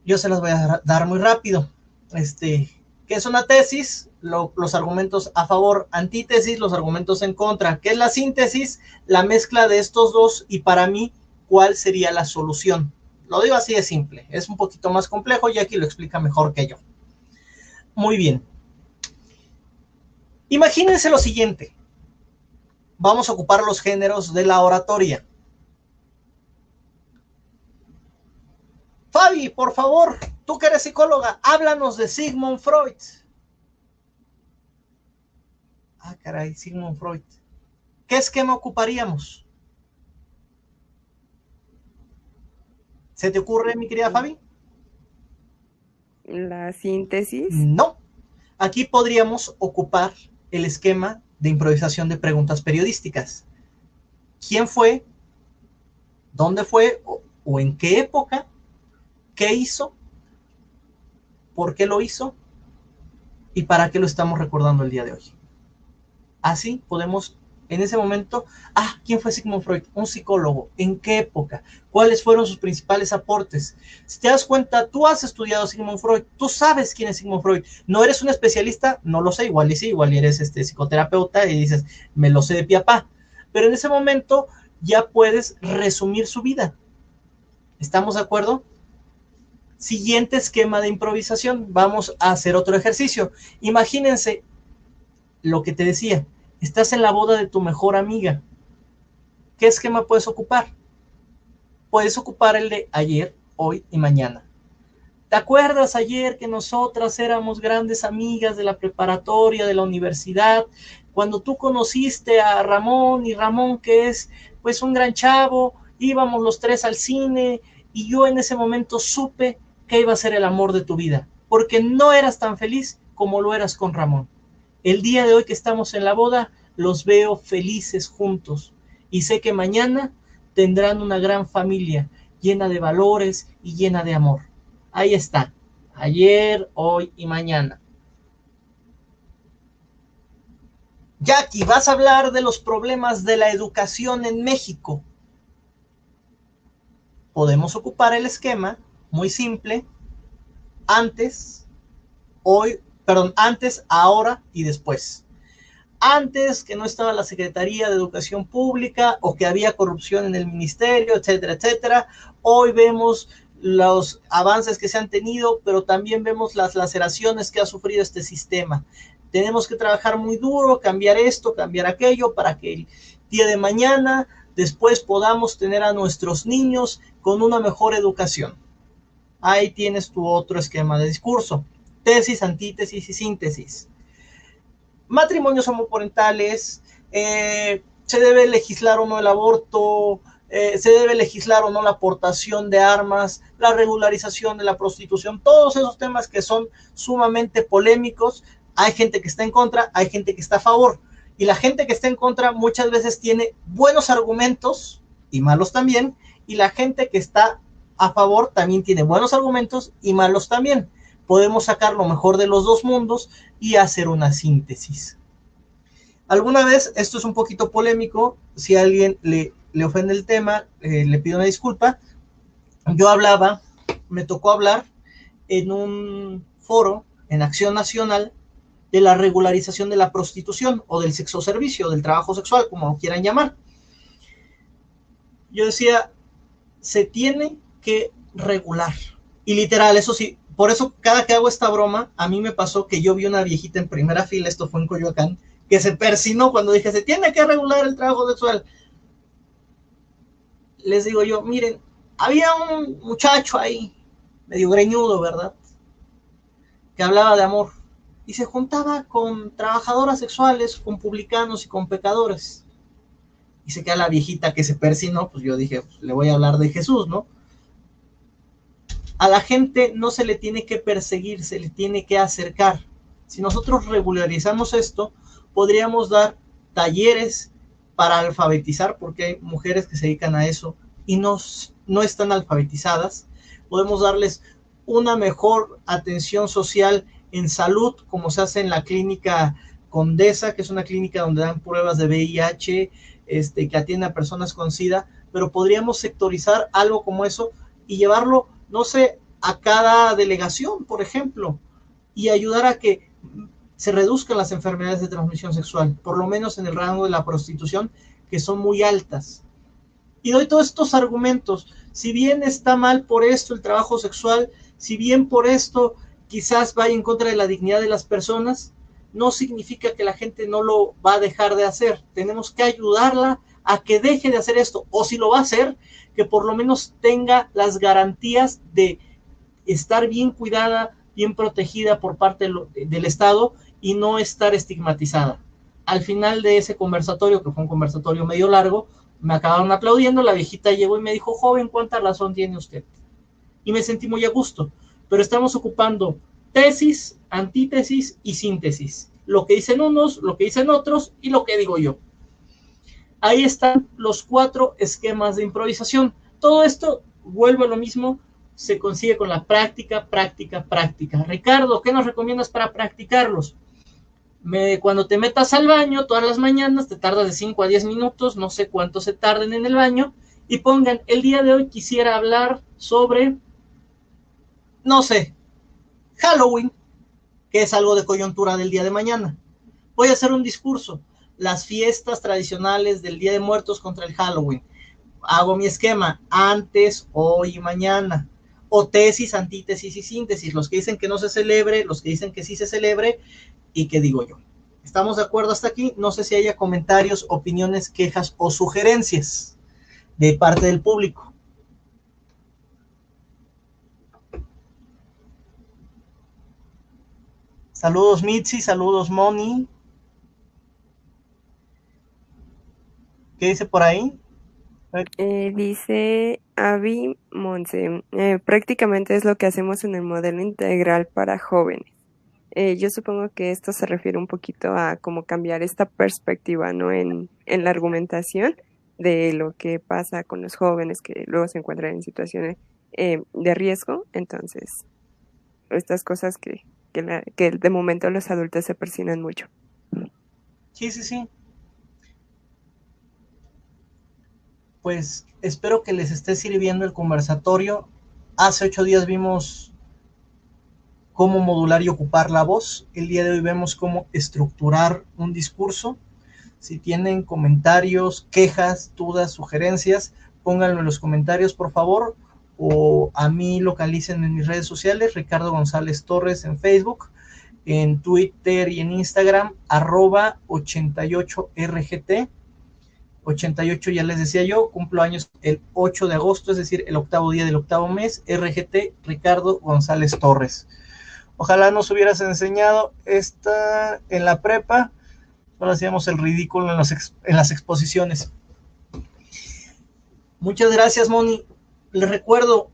Yo se las voy a dar muy rápido. ¿Qué es una tesis? Los argumentos a favor, antítesis, los argumentos en contra. ¿Qué es la síntesis? La mezcla de estos dos, y para mí, ¿cuál sería la solución? Lo digo así de simple, es un poquito más complejo y aquí lo explica mejor que yo. Muy bien. Imagínense lo siguiente. Vamos a ocupar los géneros de la oratoria. Fabi, por favor, tú que eres psicóloga, háblanos de Sigmund Freud. Ah, caray, Sigmund Freud. ¿Qué esquema ocuparíamos? ¿Se te ocurre, mi querida Fabi? La síntesis. No. Aquí podríamos ocupar el esquema de improvisación de preguntas periodísticas. ¿Quién fue? ¿Dónde fue? ¿O en qué época? ¿Qué hizo? ¿Por qué lo hizo? ¿Y para qué lo estamos recordando el día de hoy? Así podemos, en ese momento, ¿quién fue Sigmund Freud? Un psicólogo. ¿En qué época? ¿Cuáles fueron sus principales aportes? Si te das cuenta, tú has estudiado a Sigmund Freud, tú sabes quién es Sigmund Freud. ¿No eres un especialista? No lo sé, igual y sí, igual eres psicoterapeuta y dices, me lo sé de pie a pa. Pero en ese momento ya puedes resumir su vida. ¿Estamos de acuerdo? Siguiente esquema de improvisación. Vamos a hacer otro ejercicio. Imagínense lo que te decía. Estás en la boda de tu mejor amiga. ¿Qué esquema puedes ocupar? Puedes ocupar el de ayer, hoy y mañana. ¿Te acuerdas ayer que nosotras éramos grandes amigas de la preparatoria, de la universidad? Cuando tú conociste a Ramón, y Ramón, que es pues un gran chavo, íbamos los tres al cine y yo en ese momento supe que iba a ser el amor de tu vida, porque no eras tan feliz como lo eras con Ramón. El día de hoy que estamos en la boda, los veo felices juntos y sé que mañana tendrán una gran familia llena de valores y llena de amor. Ahí está, ayer, hoy y mañana. Jackie, vas a hablar de los problemas de la educación en México. Podemos ocupar el esquema muy simple: antes, antes, ahora y después. Antes, que no estaba la Secretaría de Educación Pública o que había corrupción en el ministerio, etcétera, etcétera. Hoy vemos los avances que se han tenido, pero también vemos las laceraciones que ha sufrido este sistema. Tenemos que trabajar muy duro, cambiar esto, cambiar aquello, para que el día de mañana después podamos tener a nuestros niños con una mejor educación. Ahí tienes tu otro esquema de discurso: tesis, antítesis y síntesis. Matrimonios homoparentales, se debe legislar o no el aborto, se debe legislar o no la aportación de armas, la regularización de la prostitución, todos esos temas que son sumamente polémicos. Hay gente que está en contra, hay gente que está a favor. Y la gente que está en contra muchas veces tiene buenos argumentos y malos también, y la gente que está a favor también tiene buenos argumentos y malos también. Podemos sacar lo mejor de los dos mundos y hacer una síntesis. Alguna vez, esto es un poquito polémico, si a alguien le ofende el tema, le pido una disculpa. Me tocó hablar en un foro en Acción Nacional de la regularización de la prostitución o del sexoservicio, del trabajo sexual, como lo quieran llamar. Yo decía, se tiene que regular. Y literal, eso sí, por eso cada que hago esta broma, a mí me pasó que yo vi una viejita en primera fila, esto fue en Coyoacán, que se persinó cuando dije, se tiene que regular el trabajo sexual. Les digo yo, miren, había un muchacho ahí, medio greñudo, ¿verdad?, que hablaba de amor, y se juntaba con trabajadoras sexuales, con publicanos y con pecadores. Y se queda la viejita que se persinó, pues yo dije, pues, le voy a hablar de Jesús, ¿no? A la gente no se le tiene que perseguir, se le tiene que acercar. Si nosotros regularizamos esto, podríamos dar talleres para alfabetizar, porque hay mujeres que se dedican a eso y no están alfabetizadas. Podemos darles una mejor atención social en salud, como se hace en la clínica Condesa, que es una clínica donde dan pruebas de VIH, que atiende a personas con SIDA, pero podríamos sectorizar algo como eso y llevarlo, no sé, a cada delegación, por ejemplo, y ayudar a que se reduzcan las enfermedades de transmisión sexual, por lo menos en el rango de la prostitución, que son muy altas. Y doy todos estos argumentos. Si bien está mal por esto el trabajo sexual, si bien por esto quizás vaya en contra de la dignidad de las personas, no significa que la gente no lo va a dejar de hacer. Tenemos que ayudarla a que deje de hacer esto, o si lo va a hacer, que por lo menos tenga las garantías de estar bien cuidada, bien protegida por parte del Estado y no estar estigmatizada. Al final de ese conversatorio, que fue un conversatorio medio largo, me acabaron aplaudiendo, la viejita llegó y me dijo, joven, ¿cuánta razón tiene usted? Y me sentí muy a gusto, pero estamos ocupando tesis, antítesis y síntesis. Lo que dicen unos, lo que dicen otros y lo que digo yo. Ahí están los 4 esquemas de improvisación. Todo esto, vuelvo a lo mismo, se consigue con la práctica, práctica, práctica. Ricardo, ¿qué nos recomiendas para practicarlos? Cuando te metas al baño todas las mañanas, te tardas de 5 a 10 minutos, no sé cuánto se tarden en el baño, y pongan, el día de hoy quisiera hablar sobre, no sé, Halloween, que es algo de coyuntura del día de mañana. Voy a hacer un discurso, las fiestas tradicionales del Día de Muertos contra el Halloween. Hago mi esquema, antes, hoy y mañana. O tesis, antítesis y síntesis. Los que dicen que no se celebre, los que dicen que sí se celebre, y qué digo yo. ¿Estamos de acuerdo hasta aquí? No sé si haya comentarios, opiniones, quejas o sugerencias de parte del público. Saludos Mitzi, saludos Moni. ¿Qué dice por ahí? Dice Avi Monse, prácticamente es lo que hacemos en el modelo integral para jóvenes. Yo supongo que esto se refiere un poquito a cómo cambiar esta perspectiva, ¿no? En la argumentación de lo que pasa con los jóvenes que luego se encuentran en situaciones de riesgo. Entonces, estas cosas que de momento los adultos se persiguen mucho. Sí. Pues espero que les esté sirviendo el conversatorio. Hace 8 días vimos cómo modular y ocupar la voz. El día de hoy vemos cómo estructurar un discurso. Si tienen comentarios, quejas, dudas, sugerencias, pónganlo en los comentarios, por favor, o a mí localicen en mis redes sociales, Ricardo González Torres en Facebook, en Twitter y en Instagram, @88rgt. 88, ya les decía yo, cumplo años el 8 de agosto, es decir, el 8º día del 8º mes, RGT, Ricardo González Torres. Ojalá nos hubieras enseñado esta en la prepa, ahora hacíamos el ridículo en las exposiciones. Muchas gracias, Moni. Les recuerdo,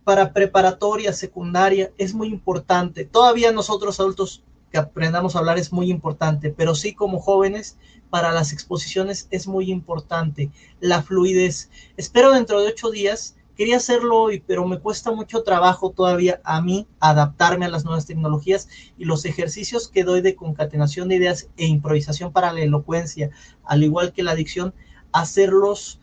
para preparatoria, secundaria, es muy importante. Todavía nosotros adultos que aprendamos a hablar es muy importante, pero sí como jóvenes, para las exposiciones es muy importante la fluidez. Espero dentro de 8 días, quería hacerlo hoy, pero me cuesta mucho trabajo todavía a mí adaptarme a las nuevas tecnologías y los ejercicios que doy de concatenación de ideas e improvisación para la elocuencia, al igual que la dicción, hacerlos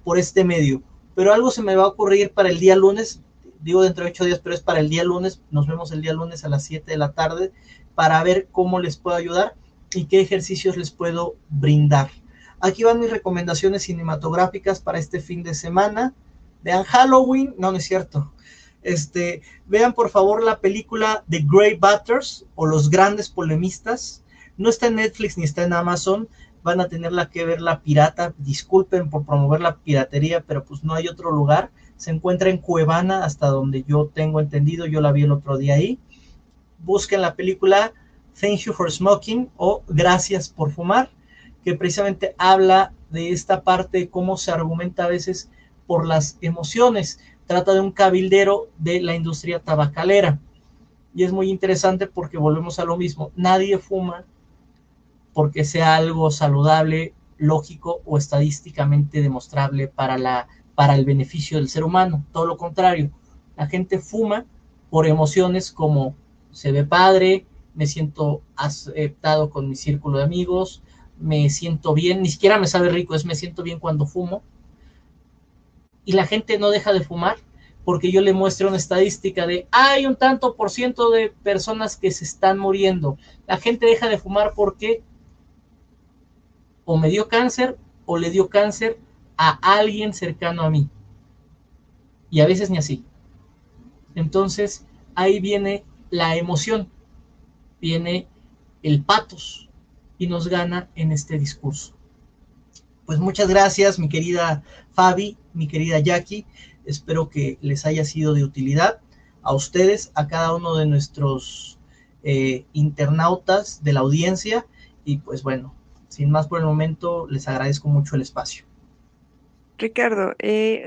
por este medio. Pero algo se me va a ocurrir para el día lunes, digo dentro de 8 días, pero es para el día lunes, nos vemos el día lunes a las 7 de la tarde para ver cómo les puedo ayudar y qué ejercicios les puedo brindar. Aquí van mis recomendaciones cinematográficas para este fin de semana. Vean Halloween, no, no es cierto. Vean por favor la película The Great Batters o Los Grandes Polemistas. No está en Netflix ni está en Amazon. Van a tenerla que ver la pirata. Disculpen por promover la piratería, pero pues no hay otro lugar. Se encuentra en Cuevana, hasta donde yo tengo entendido. Yo la vi el otro día ahí. Busquen la película Thank You for Smoking o Gracias por Fumar, que precisamente habla de esta parte, cómo se argumenta a veces por las emociones. Trata de un cabildero de la industria tabacalera. Y es muy interesante porque volvemos a lo mismo. Nadie fuma porque sea algo saludable, lógico o estadísticamente demostrable para el beneficio del ser humano. Todo lo contrario. La gente fuma por emociones como se ve padre, me siento aceptado con mi círculo de amigos, me siento bien, ni siquiera me sabe rico, es me siento bien cuando fumo. Y la gente no deja de fumar porque yo le muestro una estadística de hay un tanto por ciento de personas que se están muriendo. La gente deja de fumar porque o me dio cáncer o le dio cáncer a alguien cercano a mí. Y a veces ni así. Entonces ahí viene la emoción, viene el patos y nos gana en este discurso. Pues muchas gracias, mi querida Fabi, mi querida Jackie. Espero que les haya sido de utilidad a ustedes, a cada uno de nuestros internautas de la audiencia. Y pues bueno, sin más por el momento, les agradezco mucho el espacio. Ricardo,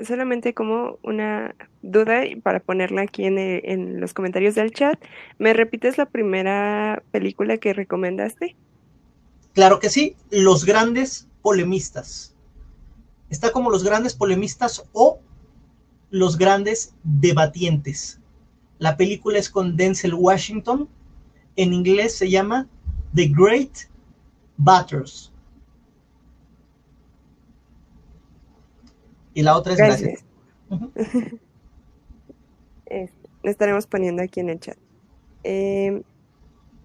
solamente como una duda y para ponerla aquí en los comentarios del chat, ¿me repites la primera película que recomendaste? Claro que sí, Los Grandes Polemistas. Está como Los Grandes Polemistas o Los Grandes Debatientes. La película es con Denzel Washington. En inglés se llama The Great Batters. Y la otra es Gracias. Uh-huh. Lo estaremos poniendo aquí en el chat.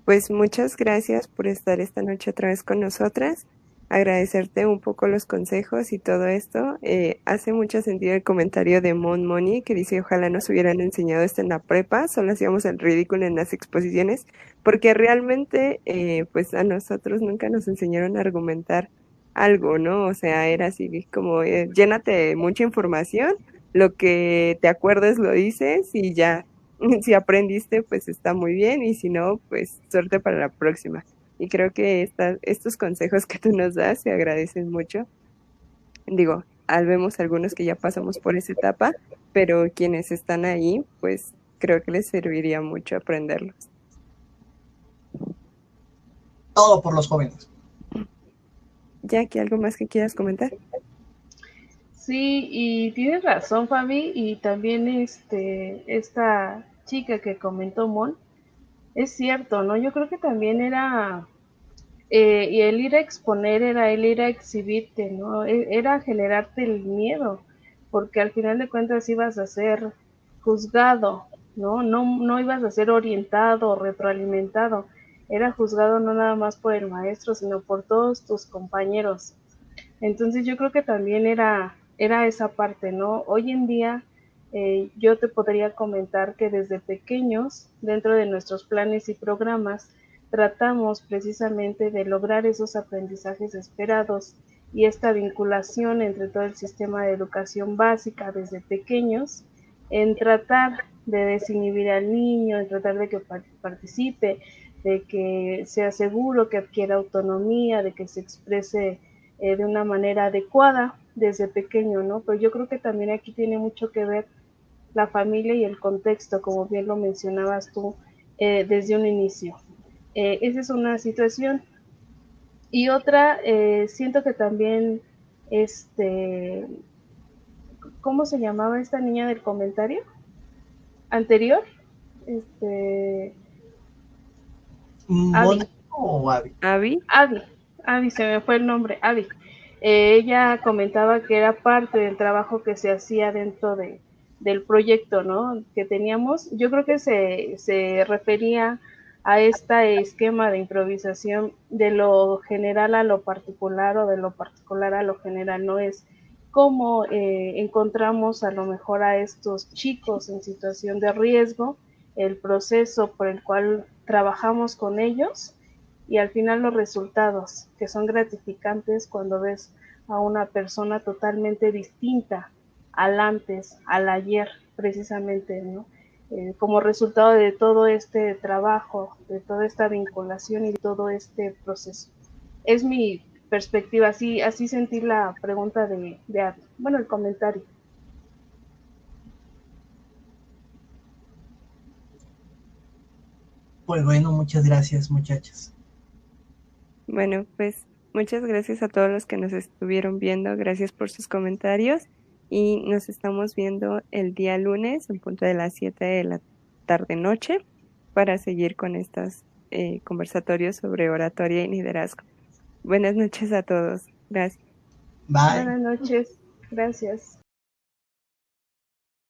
Pues muchas gracias por estar esta noche otra vez con nosotras. Agradecerte un poco los consejos y todo esto. Hace mucho sentido el comentario de Mon Moni que dice ojalá nos hubieran enseñado esto en la prepa, solo hacíamos el ridículo en las exposiciones, porque realmente pues a nosotros nunca nos enseñaron a argumentar algo, ¿no? O sea, era así como llénate mucha información, lo que te acuerdes lo dices y ya. Si aprendiste, pues está muy bien y si no, pues suerte para la próxima. Y creo que estos consejos que tú nos das se agradecen mucho. Digo, vemos algunos que ya pasamos por esa etapa, pero quienes están ahí, pues creo que les serviría mucho aprenderlos. Todo por los jóvenes. Jackie, ¿algo más que quieras comentar? Sí, y tienes razón, Fabi, y también esta chica que comentó Mon, es cierto, ¿no? Yo creo que también era, y el ir a exponer era el ir a exhibirte, ¿no? Era generarte el miedo, porque al final de cuentas ibas a ser juzgado, ¿no? No ibas a ser orientado o retroalimentado, era juzgado no nada más por el maestro, sino por todos tus compañeros. Entonces yo creo que también era esa parte, ¿no? Hoy en día yo te podría comentar que desde pequeños, dentro de nuestros planes y programas, tratamos precisamente de lograr esos aprendizajes esperados y esta vinculación entre todo el sistema de educación básica desde pequeños, en tratar de desinhibir al niño, en tratar de que participe, de que sea seguro, que adquiera autonomía, de que se exprese de una manera adecuada desde pequeño, ¿no? Pero yo creo que también aquí tiene mucho que ver la familia y el contexto, como bien lo mencionabas tú desde un inicio. Esa es una situación. Y otra, siento que también, ¿cómo se llamaba esta niña del comentario anterior? Abby. ¿Mónica o Abby? Abby. Abby, se me fue el nombre, Abby. Ella comentaba que era parte del trabajo que se hacía dentro del proyecto, ¿no? Que teníamos. Yo creo que se refería a este esquema de improvisación de lo general a lo particular o de lo particular a lo general, ¿no? Es cómo encontramos a lo mejor a estos chicos en situación de riesgo, el proceso por el cual trabajamos con ellos y al final los resultados, que son gratificantes cuando ves a una persona totalmente distinta al antes, al ayer, precisamente, ¿no? Como resultado de todo este trabajo, de toda esta vinculación y de todo este proceso. Es mi perspectiva, así sentí la pregunta bueno, el comentario. Pues bueno, muchas gracias, muchachas. Bueno, pues muchas gracias a todos los que nos estuvieron viendo. Gracias por sus comentarios y nos estamos viendo el día lunes en punto de las 7 de la tarde-noche para seguir con estos conversatorios sobre oratoria y liderazgo. Buenas noches a todos. Gracias. Bye. Buenas noches. Gracias.